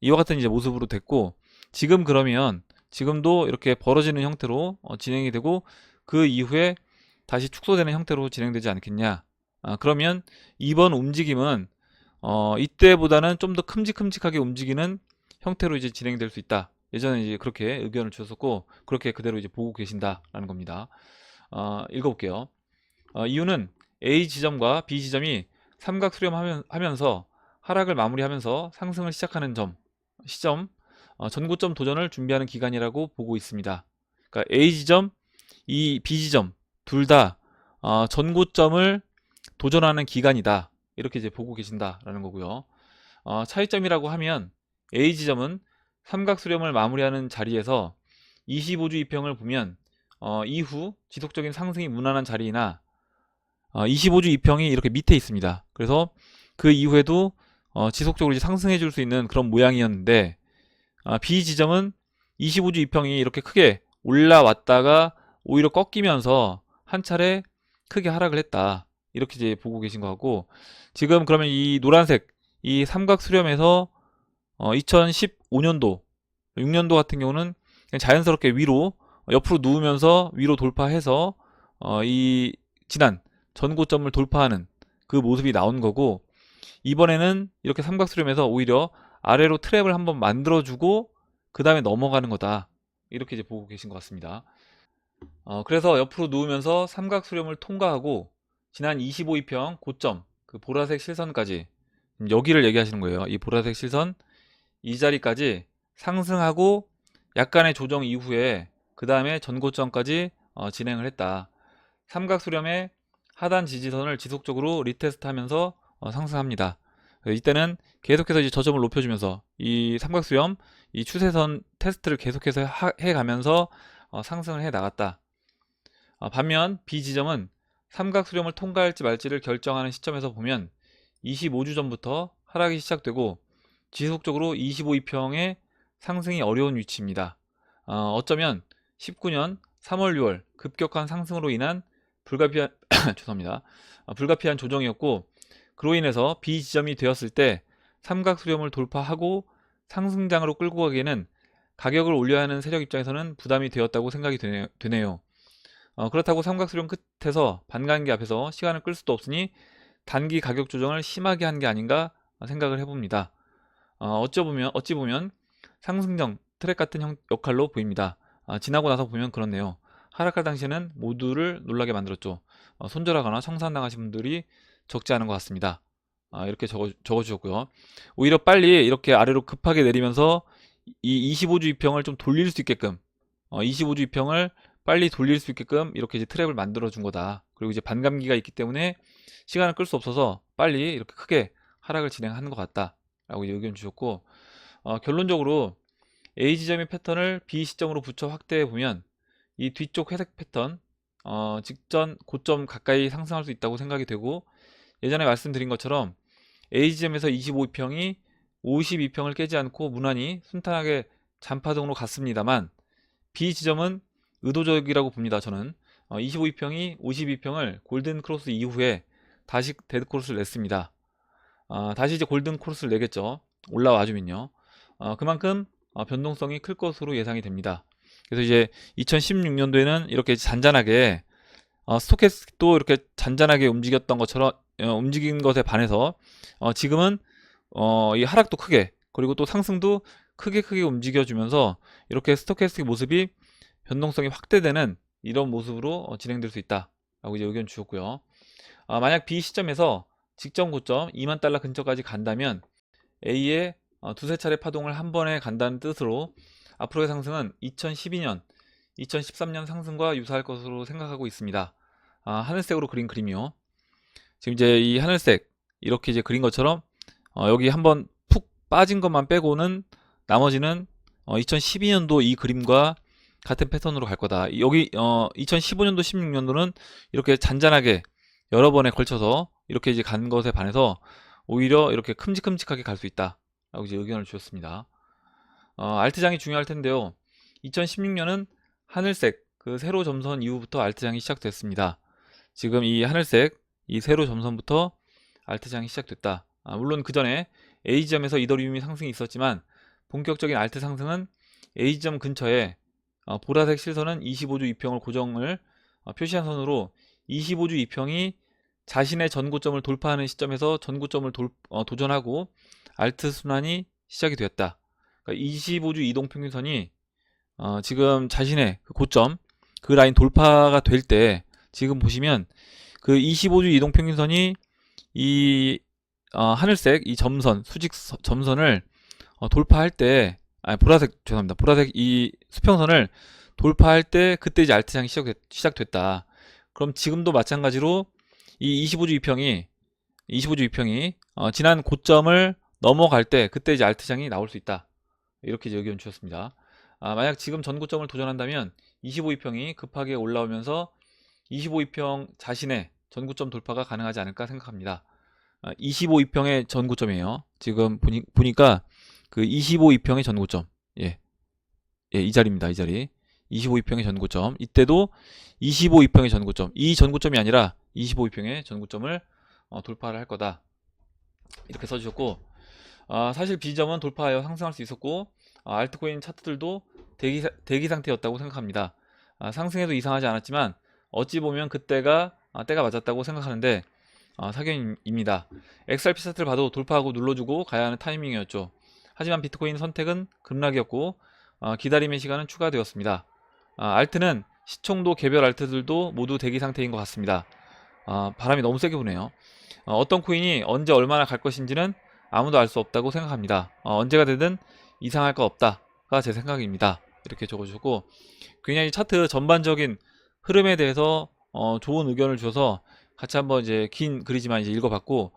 이와 같은 이제 모습으로 됐고 지금 그러면 지금도 이렇게 벌어지는 형태로 진행이 되고 그 이후에 다시 축소되는 형태로 진행되지 않겠냐. 그러면 이번 움직임은 이때보다는 좀 더 큼직큼직하게 움직이는 형태로 이제 진행될 수 있다. 예전에 이제 그렇게 의견을 주셨었고 그렇게 그대로 이제 보고 계신다라는 겁니다. 읽어볼게요. 이유는 A 지점과 B 지점이 삼각 수렴하면서 하락을 마무리하면서 상승을 시작하는 시점, 전고점 도전을 준비하는 기간이라고 보고 있습니다. 그러니까 A 지점, B 지점 둘 다 전고점을 도전하는 기간이다. 이렇게 이제 보고 계신다라는 거고요. 차이점이라고 하면 A 지점은 삼각 수렴을 마무리하는 자리에서 25주 이평을 보면 이후 지속적인 상승이 무난한 자리이나 25주 이평이 이렇게 밑에 있습니다. 그래서 그 이후에도 지속적으로 이제 상승해 줄 수 있는 그런 모양이었는데 B 지점은 25주 이평이 이렇게 크게 올라왔다가 오히려 꺾이면서 한 차례 크게 하락을 했다. 이렇게 이제 보고 계신 것 같고 지금 그러면 이 노란색 이 삼각 수렴에서 2015년도 6년도 같은 경우는 그냥 자연스럽게 위로 옆으로 누우면서 위로 돌파해서 이 지난 전고점을 돌파하는 그 모습이 나온 거고 이번에는 이렇게 삼각수렴에서 오히려 아래로 트랩을 한번 만들어주고 그 다음에 넘어가는 거다. 이렇게 이제 보고 계신 것 같습니다. 그래서 옆으로 누우면서 삼각수렴을 통과하고 지난 25이평 고점 그 보라색 실선까지 여기를 얘기하시는 거예요. 이 보라색 실선 이 자리까지 상승하고 약간의 조정 이후에 그 다음에 전고점까지 진행을 했다. 삼각수렴의 하단 지지선을 지속적으로 리테스트하면서 상승합니다. 이때는 계속해서 이제 저점을 높여주면서 이 삼각수렴 이 추세선 테스트를 계속해서 해가면서 상승을 해 나갔다. 반면 B 지점은 삼각수렴을 통과할지 말지를 결정하는 시점에서 보면 25주 전부터 하락이 시작되고 지속적으로 25이평의 상승이 어려운 위치입니다. 어쩌면 19년 3월 6월 급격한 상승으로 인한 불가피한 죄송합니다. 불가피한 조정이었고 그로 인해서 B 지점이 되었을 때 삼각 수렴을 돌파하고 상승장으로 끌고 가기에는 가격을 올려야 하는 세력 입장에서는 부담이 되었다고 생각이 되네요. 그렇다고 삼각 수렴 끝에서 반감기 앞에서 시간을 끌 수도 없으니 단기 가격 조정을 심하게 한 게 아닌가 생각을 해봅니다. 어찌 보면 상승정 트랙 같은 역할로 보입니다. 지나고 나서 보면 그렇네요. 하락할 당시에는 모두를 놀라게 만들었죠. 손절하거나 청산당하신 분들이 적지 않은 것 같습니다. 이렇게 적어주셨고요. 오히려 빨리 이렇게 아래로 급하게 내리면서 이 25주 이평을 좀 돌릴 수 있게끔 25주 이평을 빨리 돌릴 수 있게끔 이렇게 이제 트랩을 만들어 준 거다. 그리고 이제 반감기가 있기 때문에 시간을 끌 수 없어서 빨리 이렇게 크게 하락을 진행하는 것 같다. 라고 의견 주셨고 결론적으로 A 지점의 패턴을 B 시점으로 붙여 확대해 보면 이 뒤쪽 회색 패턴 직전 고점 가까이 상승할 수 있다고 생각이 되고 예전에 말씀드린 것처럼 A 지점에서 25평이 52평을 깨지 않고 무난히 순탄하게 잔파동으로 갔습니다만 B 지점은 의도적이라고 봅니다. 저는 25평이 52평을 골든 크로스 이후에 다시 데드 크로스를 냈습니다. 다시 이제 골든 크로스를 내겠죠. 올라와주면요. 그만큼 변동성이 클 것으로 예상이 됩니다. 그래서 이제 2016년도에는 이렇게 잔잔하게 스토캐스틱도 이렇게 잔잔하게 움직였던 것처럼 움직인 것에 반해서 지금은 이 하락도 크게, 그리고 또 상승도 크게 움직여주면서 이렇게 스토캐스틱 모습이 변동성이 확대되는 이런 모습으로 진행될 수 있다 라고 이제 의견 주셨고요. 만약 B 시점에서 직전 고점 2만 달러 근처까지 간다면 A의 두세 차례 파동을 한 번에 간다는 뜻으로 앞으로의 상승은 2012년, 2013년 상승과 유사할 것으로 생각하고 있습니다. 하늘색으로 그린 그림이요. 지금 이제 이 하늘색 이렇게 이제 그린 것처럼 여기 한번 푹 빠진 것만 빼고는 나머지는 2012년도 이 그림과 같은 패턴으로 갈 거다. 여기 2015년도, 16년도는 이렇게 잔잔하게 여러 번에 걸쳐서 이렇게 이제 간 것에 반해서 오히려 이렇게 큼직큼직하게 갈 수 있다 라고 이제 의견을 주셨습니다. 알트장이 중요할 텐데요. 2016년은 하늘색 그 세로 점선 이후부터 알트장이 시작됐습니다. 지금 이 하늘색 이 세로 점선부터 알트장이 시작됐다. 물론 그 전에 A지점에서 이더리움이 상승이 있었지만 본격적인 알트 상승은 A지점 근처에 보라색 실선은 25주 이평을 고정을 표시한 선으로 25주 이평이 자신의 전고점을 돌파하는 시점에서 전고점을 도전하고 알트 순환이 시작이 되었다. 그러니까 25주 이동평균선이 지금 자신의 그 고점, 그 라인 돌파가 될 때 지금 보시면 그 25주 이동평균선이 이 하늘색 이 점선, 수직 점선을 돌파할 때, 보라색, 죄송합니다. 보라색 이 수평선을 돌파할 때 그때 이제 알트장이 시작됐다. 그럼 지금도 마찬가지로 이 25주 이평이 지난 고점을 넘어갈 때 그때 이제 알트장이 나올 수 있다. 이렇게 이제 의견 주셨습니다. 만약 지금 전고점을 도전한다면 25이평이 급하게 올라오면서 25이평 자신의 전고점 돌파가 가능하지 않을까 생각합니다. 25이평의 전고점이에요. 지금 보니까 그 25이평의 전고점, 예, 이 자리입니다. 이 자리 25이평의 전고점, 이때도 25이평의 전고점, 이 전고점이 아니라 25이평의 전고점을 돌파를 할 거다 이렇게 써주셨고, 사실 B점은 돌파하여 상승할 수 있었고 알트코인 차트들도 대기 상태였다고 생각합니다. 상승해도 이상하지 않았지만 어찌 보면 그때가 때가 맞았다고 생각하는데 사견입니다. XRP 차트를 봐도 돌파하고 눌러주고 가야 하는 타이밍이었죠. 하지만 비트코인 선택은 급락이었고 기다림의 시간은 추가되었습니다. 알트는 시총도 개별 알트들도 모두 대기 상태인 것 같습니다. 바람이 너무 세게 부네요. 어떤 코인이 언제 얼마나 갈 것인지는 아무도 알 수 없다고 생각합니다. 언제가 되든 이상할 거 없다가 제 생각입니다. 이렇게 적어주셨고, 굉장히 차트 전반적인 흐름에 대해서 좋은 의견을 주셔서 같이 한번 이제 긴 글이지만 이제 읽어봤고,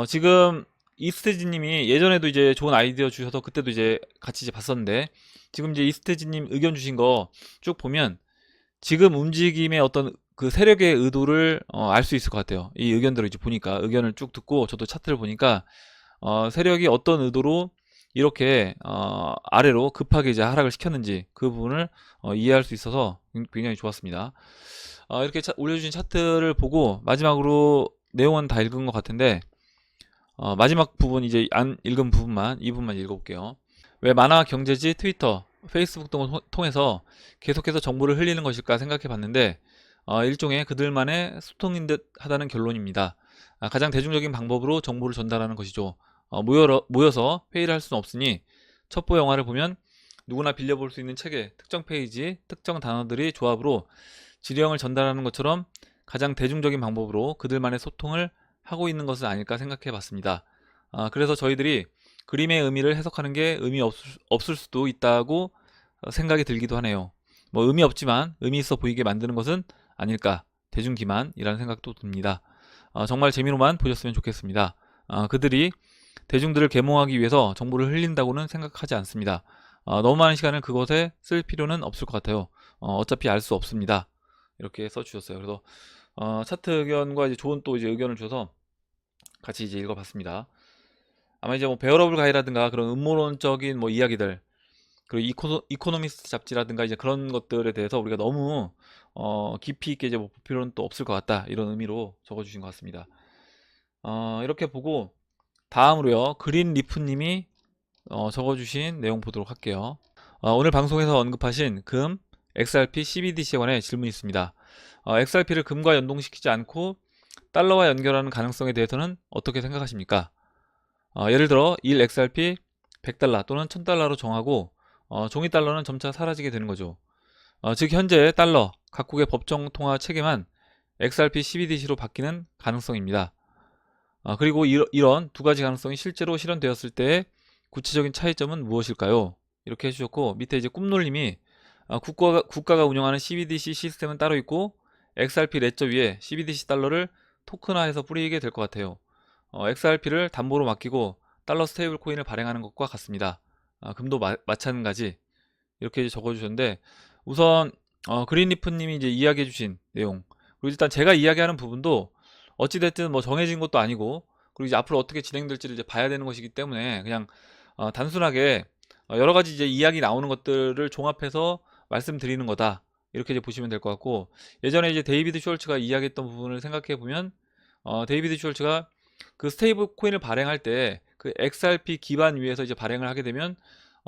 지금 이스테지님이 예전에도 이제 좋은 아이디어 주셔서 그때도 이제 같이 이제 봤었는데, 지금 이제 이스테지님 의견 주신 거 쭉 보면 지금 움직임의 어떤 그 세력의 의도를 알 수 있을 것 같아요. 이 의견들을 이제 보니까, 의견을 쭉 듣고 저도 차트를 보니까 세력이 어떤 의도로 이렇게 아래로 급하게 이제 하락을 시켰는지 그 부분을 이해할 수 있어서 굉장히 좋았습니다. 이렇게 올려주신 차트를 보고 마지막으로 내용은 다 읽은 것 같은데 마지막 부분 이제 안 읽은 부분만 이 부분만 읽어볼게요. 왜 만화 경제지 트위터 페이스북 등을 통해서 계속해서 정보를 흘리는 것일까 생각해 봤는데 일종의 그들만의 소통인 듯 하다는 결론입니다. 가장 대중적인 방법으로 정보를 전달하는 것이죠. 모여서 회의를 할 수는 없으니 첩보 영화를 보면 누구나 빌려볼 수 있는 책의 특정 페이지, 특정 단어들이 조합으로 지령을 전달하는 것처럼 가장 대중적인 방법으로 그들만의 소통을 하고 있는 것은 아닐까 생각해 봤습니다. 그래서 저희들이 그림의 의미를 해석하는 게 의미 없을 수도 있다고 생각이 들기도 하네요. 뭐 의미 없지만 의미 있어 보이게 만드는 것은 아닐까, 대중기만이라는 생각도 듭니다. 정말 재미로만 보셨으면 좋겠습니다. 그들이 대중들을 계몽하기 위해서 정보를 흘린다고는 생각하지 않습니다. 너무 많은 시간을 그것에 쓸 필요는 없을 것 같아요. 어차피 알 수 없습니다. 이렇게 써주셨어요. 그래서 차트 의견과 이제 좋은 또 이제 의견을 주셔서 같이 이제 읽어봤습니다. 아마 이제 뭐 베어러블 가이라든가 그런 음모론적인 뭐 이야기들, 그리고 이코노미스트 잡지라든가 이제 그런 것들에 대해서 우리가 너무 깊이 있게 이제 뭐 볼 필요는 또 없을 것 같다, 이런 의미로 적어주신 것 같습니다. 이렇게 보고 다음으로요, 그린 리프님이 적어주신 내용 보도록 할게요. 오늘 방송에서 언급하신 금, XRP, CBDC에 관해 질문이 있습니다. XRP를 금과 연동시키지 않고 달러와 연결하는 가능성에 대해서는 어떻게 생각하십니까? 예를 들어 1XRP 100달러 또는 1000달러로 정하고 종이 달러는 점차 사라지게 되는 거죠. 즉 현재 달러 각국의 법정 통화 체계만 XRP CBDC로 바뀌는 가능성입니다. 그리고 이런 두 가지 가능성이 실제로 실현되었을 때의 구체적인 차이점은 무엇일까요? 이렇게 해주셨고, 밑에 이제 꿈놀림이 국가가 운영하는 CBDC 시스템은 따로 있고 XRP 레저 위에 CBDC 달러를 토큰화해서 뿌리게 될 것 같아요. XRP를 담보로 맡기고 달러 스테이블 코인을 발행하는 것과 같습니다. 금도 마찬가지. 이렇게 적어주셨는데, 우선 그린리프님이 이제 이야기해주신 내용, 그리고 일단 제가 이야기하는 부분도 어찌됐든 뭐 정해진 것도 아니고, 그리고 이제 앞으로 어떻게 진행될지를 이제 봐야 되는 것이기 때문에 그냥 단순하게 여러 가지 이제 이야기 나오는 것들을 종합해서 말씀드리는 거다, 이렇게 이제 보시면 될 것 같고, 예전에 이제 데이비드 숄츠가 이야기했던 부분을 생각해 보면 데이비드 숄츠가 그 스테이블 코인을 발행할 때 그 XRP 기반 위에서 이제 발행을 하게 되면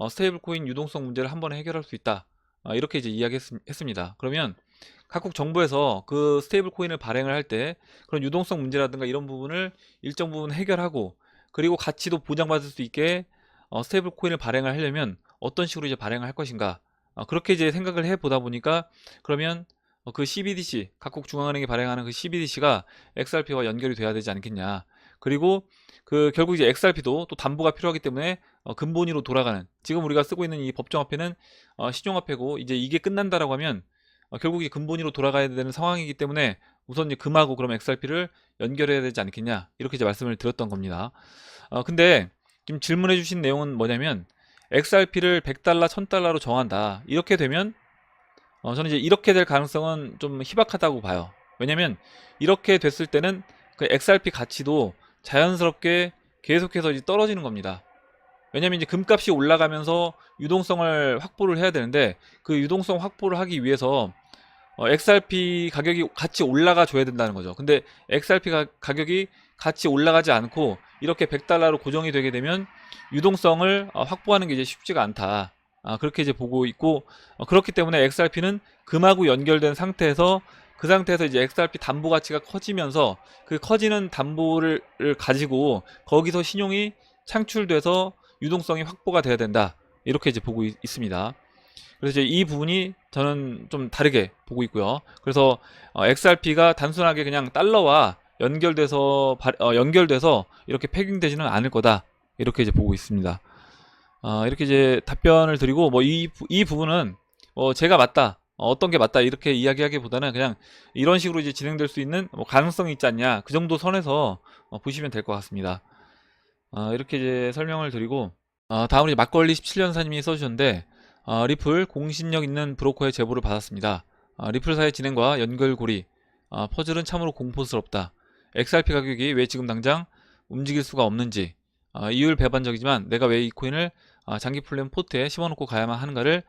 스테이블 코인 유동성 문제를 한 번에 해결할 수 있다, 이렇게 이제 이야기했습니다. 그러면 각국 정부에서 그 스테이블 코인을 발행을 할 때 그런 유동성 문제라든가 이런 부분을 일정 부분 해결하고, 그리고 가치도 보장받을 수 있게 스테이블 코인을 발행을 하려면 어떤 식으로 이제 발행을 할 것인가, 그렇게 이제 생각을 해 보다 보니까, 그러면 그 CBDC, 각국 중앙은행이 발행하는 그 CBDC가 XRP와 연결이 돼야 되지 않겠냐. 그리고 그 결국 이제 XRP도 또 담보가 필요하기 때문에 근본위로 돌아가는, 지금 우리가 쓰고 있는 이 법정화폐는 신용화폐고, 이제 이게 끝난다라고 하면 결국 이제 근본위로 돌아가야 되는 상황이기 때문에 우선 이제 금하고 그럼 XRP를 연결해야 되지 않겠냐, 이렇게 이제 말씀을 드렸던 겁니다. 근데 지금 질문해 주신 내용은 뭐냐면, XRP를 100달러, 1000달러로 정한다, 이렇게 되면 저는 이제 이렇게 될 가능성은 좀 희박하다고 봐요. 왜냐면 이렇게 됐을 때는 그 XRP 가치도 자연스럽게 계속해서 이제 떨어지는 겁니다. 왜냐면 이제 금값이 올라가면서 유동성을 확보를 해야 되는데, 그 유동성 확보를 하기 위해서 XRP 가격이 같이 올라가 줘야 된다는 거죠. 근데 XRP 가격이 같이 올라가지 않고 이렇게 100달러로 고정이 되게 되면 유동성을 확보하는 게 이제 쉽지가 않다, 그렇게 이제 보고 있고, 그렇기 때문에 XRP는 금하고 연결된 상태에서, 그 상태에서 이제 XRP 담보 가치가 커지면서 그 커지는 담보를 가지고 거기서 신용이 창출돼서 유동성이 확보가 돼야 된다, 이렇게 이제 보고 있습니다. 그래서 이제 이 부분이 저는 좀 다르게 보고 있고요. 그래서 XRP가 단순하게 그냥 달러와 연결돼서 이렇게 패깅되지는 않을 거다, 이렇게 이제 보고 있습니다. 이렇게 이제 답변을 드리고, 뭐 이 부분은 제가 맞다, 어떤 게 맞다, 이렇게 이야기하기보다는 그냥 이런 식으로 이제 진행될 수 있는 뭐 가능성이 있지 않냐, 그 정도 선에서 보시면 될 것 같습니다. 이렇게 이제 설명을 드리고, 다음으로 이제 막걸리 17년사님이 써주셨는데, 리플 공신력 있는 브로커의 제보를 받았습니다. 리플사의 진행과 연결고리, 퍼즐은 참으로 공포스럽다. XRP 가격이 왜 지금 당장 움직일 수가 없는지, 이율 배반적이지만 내가 왜 이 코인을 장기 플랜 포트에 심어놓고 가야만 하는가를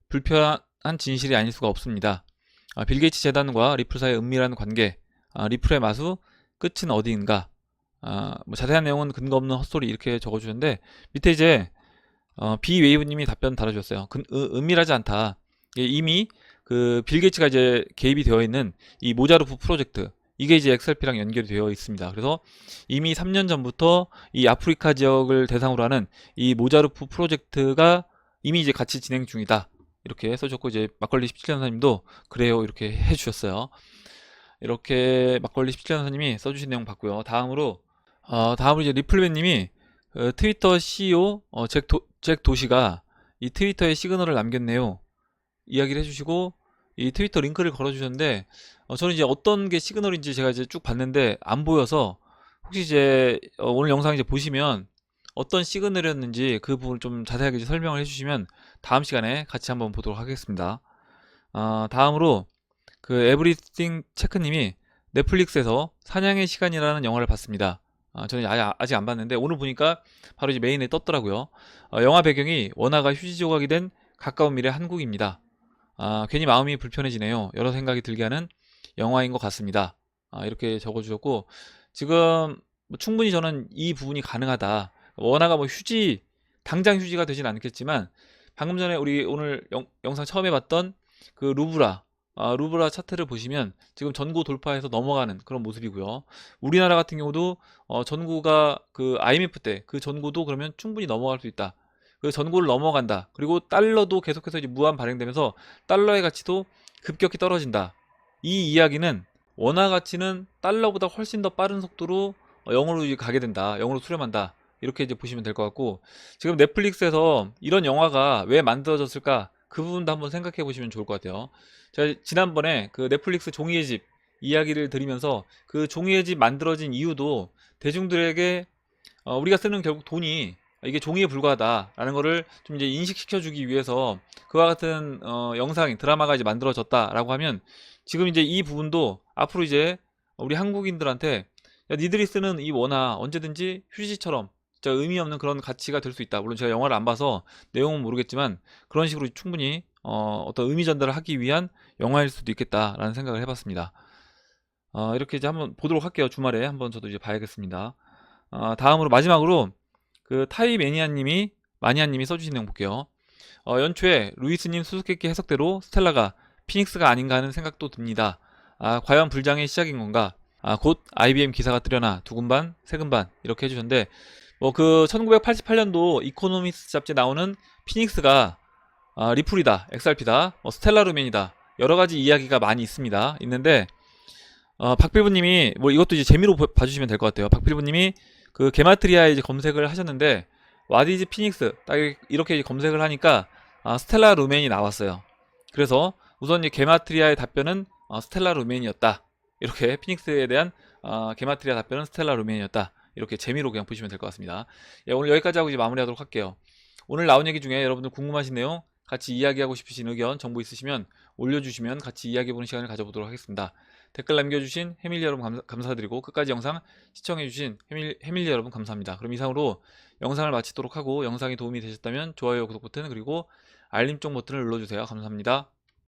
불편한 진실이 아닐 수가 없습니다. 빌 게이츠 재단과 리플사의 은밀한 관계, 리플의 마수, 끝은 어디인가, 뭐 자세한 내용은 근거 없는 헛소리, 이렇게 적어주셨는데, 밑에 이제 비웨이브님이 답변 달아주셨어요. 은밀하지 않다. 이미 그 빌 게이츠가 이제 개입이 되어 있는 이 모자르프 프로젝트, 이게 이제 XRP랑 연결이 되어 있습니다. 그래서 이미 3년 전부터 이 아프리카 지역을 대상으로 하는 이 모자르프 프로젝트가 이미 이제 같이 진행 중이다, 이렇게 써줬고, 이제 막걸리 17년사님도 그래요, 이렇게 해주셨어요. 이렇게 막걸리 17년사님이 써주신 내용 봤고요. 다음으로 이제 리플맨님이 트위터 CEO 잭 도시가 이 트위터에 시그널을 남겼네요, 이야기를 해주시고, 이 트위터 링크를 걸어주셨는데, 저는 이제 어떤 게 시그널인지 제가 이제 쭉 봤는데 안 보여서, 혹시 이제 오늘 영상 이제 보시면 어떤 시그널이었는지 그 부분을 좀 자세하게 이제 설명을 해주시면 다음 시간에 같이 한번 보도록 하겠습니다. 다음으로 그 에브리띵 체크님이 넷플릭스에서 사냥의 시간이라는 영화를 봤습니다. 저는 아직 안 봤는데 오늘 보니까 바로 이제 메인에 떴더라고요. 영화 배경이 원화가 휴지 조각이 된 가까운 미래 한국입니다. 괜히 마음이 불편해지네요. 여러 생각이 들게 하는 영화인 것 같습니다. 이렇게 적어주셨고, 지금 뭐 충분히 저는 이 부분이 가능하다. 원화가 뭐 당장 휴지가 되진 않겠지만, 방금 전에 우리 오늘 영상 처음에 봤던 그 루브라, 루브라 차트를 보시면 지금 전고 돌파해서 넘어가는 그런 모습이고요. 우리나라 같은 경우도 전고가 그 IMF 때 그 전고도 그러면 충분히 넘어갈 수 있다. 그 전고를 넘어간다. 그리고 달러도 계속해서 이제 무한 발행되면서 달러의 가치도 급격히 떨어진다. 이 이야기는 원화 가치는 달러보다 훨씬 더 빠른 속도로 0으로 이제 가게 된다. 0으로 수렴한다. 이렇게 이제 보시면 될 것 같고, 지금 넷플릭스에서 이런 영화가 왜 만들어졌을까? 그 부분도 한번 생각해 보시면 좋을 것 같아요. 제가 지난번에 그 넷플릭스 종이의 집 이야기를 드리면서 그 종이의 집 만들어진 이유도 대중들에게 우리가 쓰는 결국 돈이 이게 종이에 불과하다라는 거를 좀 이제 인식시켜 주기 위해서 그와 같은 영상 드라마가 이제 만들어졌다라고 하면, 지금 이제 이 부분도 앞으로 이제 우리 한국인들한테 야, 니들이 쓰는 이 원화 언제든지 휴지처럼 진짜 의미 없는 그런 가치가 될 수 있다. 물론 제가 영화를 안 봐서 내용은 모르겠지만 그런 식으로 충분히 어떤 의미 전달을 하기 위한 영화일 수도 있겠다라는 생각을 해봤습니다. 이렇게 이제 한번 보도록 할게요. 주말에 한번 저도 이제 봐야겠습니다. 다음으로 마지막으로 그 타이 마니아님이 써주신 내용 볼게요. 연초에 루이스님 수수께끼 해석대로 스텔라가 피닉스가 아닌가 하는 생각도 듭니다. 과연 불장의 시작인 건가? 곧 IBM 기사가 뜨려나 두근반, 세근반 이렇게 해주셨는데, 뭐 그 1988년도 이코노미스트 잡지에 나오는 피닉스가 리플이다, XRP다, 스텔라루멘이다, 여러 가지 이야기가 많이 있는데 박필부님이 뭐 이것도 이제 재미로 봐주시면 될 것 같아요. 박필부님이 그 게마트리아에 이제 검색을 하셨는데 와디즈 피닉스 딱 이렇게 검색을 하니까 스텔라 루멘이 나왔어요. 그래서 우선 이 게마트리아의 답변은 스텔라 루멘이었다. 이렇게 피닉스에 대한 게마트리아 답변은 스텔라 루멘이었다. 이렇게 재미로 그냥 보시면 될 것 같습니다. 예, 오늘 여기까지 하고 이제 마무리하도록 할게요. 오늘 나온 얘기 중에 여러분들 궁금하신 내용, 같이 이야기하고 싶으신 의견, 정보 있으시면 올려주시면 같이 이야기해보는 시간을 가져보도록 하겠습니다. 댓글 남겨주신 해밀리 여러분 감사드리고 끝까지 영상 시청해주신 해밀리 여러분 감사합니다. 그럼 이상으로 영상을 마치도록 하고, 영상이 도움이 되셨다면 좋아요, 구독 버튼 그리고 알림종 버튼을 눌러주세요. 감사합니다.